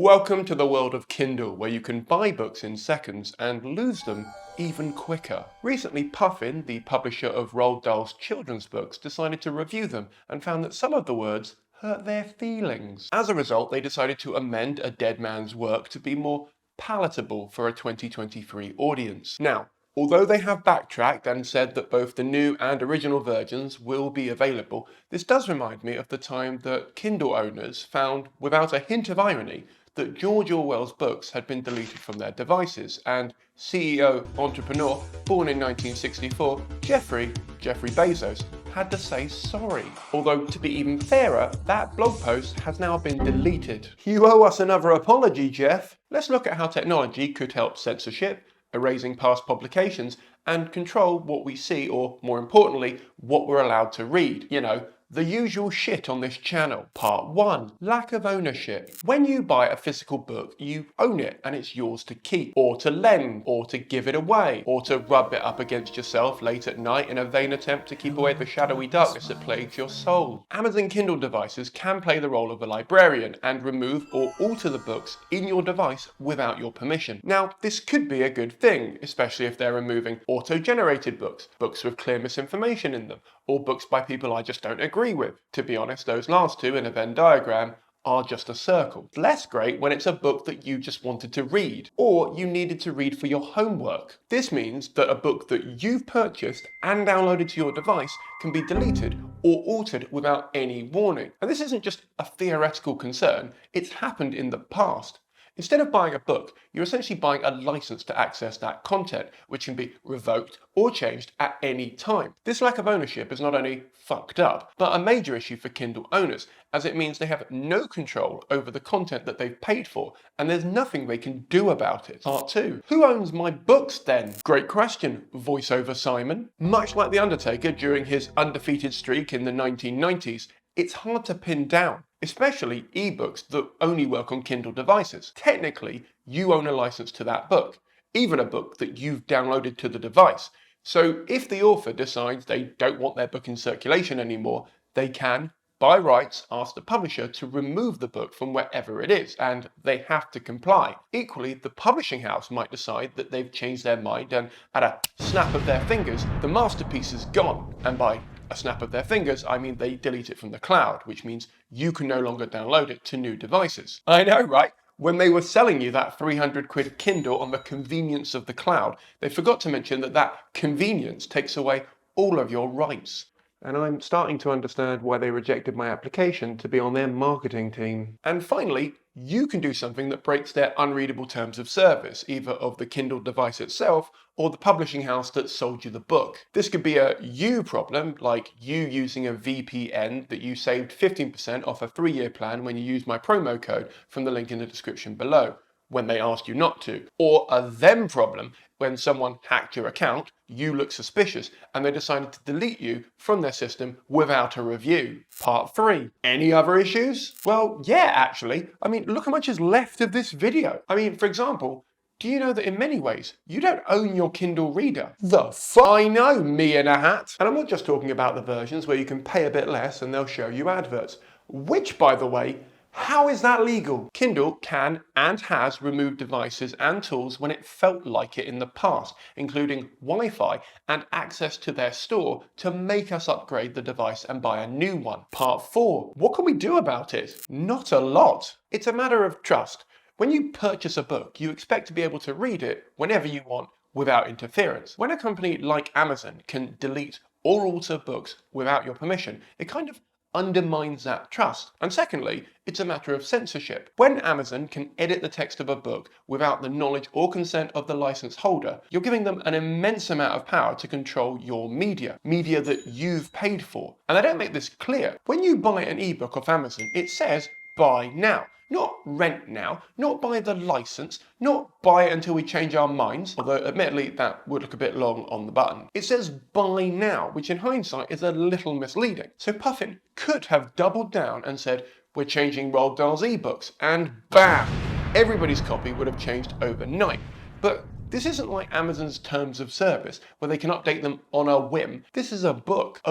Welcome to the world of Kindle, where you can buy books in seconds and lose them even quicker. Recently, Puffin, the publisher of Roald Dahl's children's books, decided to review them and found that some of the words hurt their feelings. As a result, they decided to amend a dead man's work to be more palatable for a 2023 audience. Now, although they have backtracked and said that both the new and original versions will be available, this does remind me of the time that Kindle owners found, without a hint of irony, that George Orwell's books had been deleted from their devices, and CEO entrepreneur born in 1964, Jeffrey Bezos, had to say sorry. Although, to be even fairer, that blog post has now been deleted. You owe us another apology, Jeff. Let's look at how technology could help censorship, erasing past publications, and control what we see, or more importantly, what we're allowed to read. You know, the usual shit on this channel. Part 1. Lack of ownership. When you buy a physical book, you own it and it's yours to keep, or to lend, or to give it away, or to rub it up against yourself late at night in a vain attempt to keep away the shadowy darkness that plagues your soul. Amazon Kindle devices can play the role of a librarian and remove or alter the books in your device without your permission. Now, this could be a good thing, especially if they're removing auto-generated books, books with clear misinformation in them, or books by people I just don't agree with. To be honest, those last two in a Venn diagram are just a circle. Less great when it's a book that you just wanted to read, or you needed to read for your homework. This means that a book that you've purchased and downloaded to your device can be deleted or altered without any warning. And this isn't just a theoretical concern, it's happened in the past. Instead of buying a book, you're essentially buying a license to access that content, which can be revoked or changed at any time. This lack of ownership is not only fucked up, but a major issue for Kindle owners, as it means they have no control over the content that they've paid for, and there's nothing they can do about it. Part 2. Who owns my books then? Great question, voiceover Simon. Much like The Undertaker during his undefeated streak in the 1990s, it's hard to pin down, especially ebooks that only work on Kindle devices. Technically, you own a license to that book, even a book that you've downloaded to the device. So if the author decides they don't want their book in circulation anymore, they can, by rights, ask the publisher to remove the book from wherever it is, and they have to comply. Equally, the publishing house might decide that they've changed their mind, and at a snap of their fingers, the masterpiece is gone. And by a snap of their fingers, I mean they delete it from the cloud, which means you can no longer download it to new devices. I know, right? When they were selling you that 300 quid Kindle on the convenience of the cloud, they forgot to mention that that convenience takes away all of your rights. And I'm starting to understand why they rejected my application to be on their marketing team. And finally, you can do something that breaks their unreadable terms of service, either of the Kindle device itself or the publishing house that sold you the book. This could be a you problem, like you using a VPN that you saved 15% off a 3-year plan when you used my promo code from the link in the description below, when they asked you not to. Or a them problem, when someone hacked your account, you looked suspicious, and they decided to delete you from their system without a review. Part 3. Any other issues? Well, yeah, actually. I mean, look how much is left of this video. I mean, for example, do you know that in many ways, you don't own your Kindle reader? The fuck? I know, me in a hat. And I'm not just talking about the versions where you can pay a bit less and they'll show you adverts. Which, by the way, how is that legal? Kindle can and has removed devices and tools when it felt like it in the past, including Wi-Fi and access to their store to make us upgrade the device and buy a new one. Part 4. What can we do about it? Not a lot. It's a matter of trust. When you purchase a book, you expect to be able to read it whenever you want without interference. When a company like Amazon can delete or alter books without your permission, it kind of undermines that trust. And secondly, it's a matter of censorship. When Amazon can edit the text of a book without the knowledge or consent of the license holder, you're giving them an immense amount of power to control your media that you've paid for. And they don't make this clear. When you buy an ebook off Amazon, it says buy now. Not rent now, not buy the license, not buy it until we change our minds, although admittedly that would look a bit long on the button. It says buy now, which in hindsight is a little misleading. So Puffin could have doubled down and said, we're changing Roald Dahl's ebooks, and bam, everybody's copy would have changed overnight. But this isn't like Amazon's terms of service, where they can update them on a whim. This is a book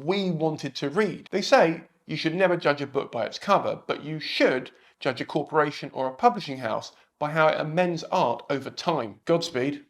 we wanted to read. They say you should never judge a book by its cover, but you should judge a corporation or a publishing house by how it amends art over time. Godspeed.